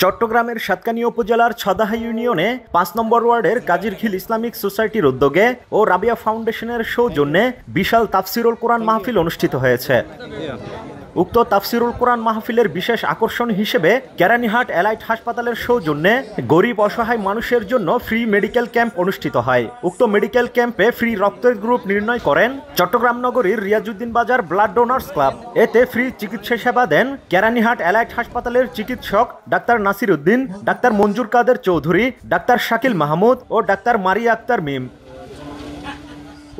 চট্টগ্রামের সাতকানিয়া উপজেলার ছদাহা ইউনিয়নে ৫ নম্বর ওয়ার্ডের কাজিরখিল ইসলামিক সোসাইটির উদ্যোগে ও রাবিয়া ফাউন্ডেশনের সৌজন্যে বিশাল তাফসিরুল কোরআন মাহফিল অনুষ্ঠিত হয়েছে। উক্ত তাফসিরুল কোরআন মাহফিলের বিশেষ আকর্ষণ হিসেবে কেরানীহাট এলাইট হাসপাতালের সৌজন্যে গরিব অসহায় মানুষের জন্য ফ্রি মেডিকেল ক্যাম্প অনুষ্ঠিত হয়। উক্ত মেডিকেল ক্যাম্পে ফ্রি রক্তের গ্রুপ নির্ণয় করেন চট্টগ্রাম নগরীর রিয়াজউদ্দিন বাজার ব্লাড ডোনার্স ক্লাব। এতে ফ্রি চিকিৎসা সেবা দেন কেরানীহাট এলাইট হাসপাতালের চিকিৎসক doctor Nasir Uddin, doctor Manjur Kader Chowdhury, doctor Shakil Mahmud ও ডাক্তার মারিয়া আক্তার মিম।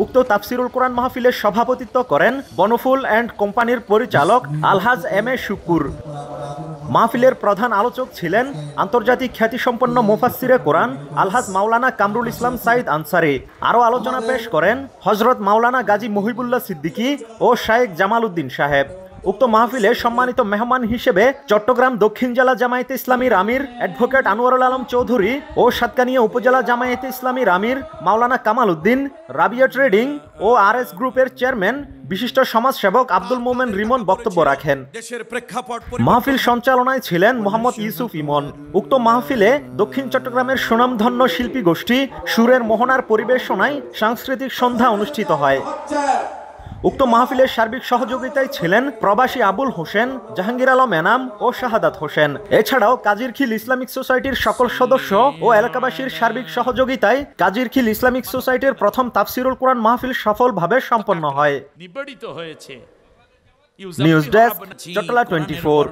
উক্ত তাফসিরুল কোরআন মাহফিলের সভাপতিত্ব করেন বনফুল অ্যান্ড কোম্পানির পরিচালক আলহাজ এম এ শুকুর। মাহফিলের প্রধান আলোচক ছিলেন আন্তর্জাতিক খ্যাতিসম্পন্ন মুফাসসিরে কোরআন আলহাজ মাওলানা কামরুল ইসলাম সাইদ আনসারি। আরও আলোচনা পেশ করেন হজরত মাওলানা গাজী মহিবুল্লাহ সিদ্দিকী ও শায়েখ জামাল উদ্দিন সাহেব। উক্ত মাহফিলে সম্মানিত মেহমান হিসেবে চট্টগ্রাম দক্ষিণ জেলা জামায়াতে ইসলামীর আমির অ্যাডভোকেট আনোয়ারুল আলম চৌধুরী ও সাতকানিয়া উপজেলা জামায়াতে ইসলামীর আমির মাওলানা কামাল উদ্দিন, রাবিয়া ট্রেডিং ও RS গ্রুপের চেয়ারম্যান বিশিষ্ট সমাজসেবক আব্দুল মোমেন রিমন বক্তব্য রাখেন। মাহফিল সঞ্চালনায় ছিলেন মোহাম্মদ ইউসুফ ইমন। উক্ত মাহফিলে দক্ষিণ চট্টগ্রামের সুনামধন্য শিল্পী গোষ্ঠী সুরের মোহনার পরিবেশনায় সাংস্কৃতিক সন্ধ্যা অনুষ্ঠিত হয়। উক্ত মাহফিলের সার্বিক সহযোগিতায় ছিলেন প্রবাসী আবুল হোসেন, জাহাঙ্গীর আলম এনাম ও শাহাদাত হোসেন। এছাড়াও কাজিরখিল ইসলামিক সোসাইটির সকল সদস্য ও এলাকাবাসীর সার্বিক সহযোগিতায় কাজিরখিল ইসলামিক সোসাইটির প্রথম তাফসিরুল কোরআন মাহফিল সফলভাবে সম্পন্ন হয়। নিবেদিত হয়েছে। News desk, Chattala 24।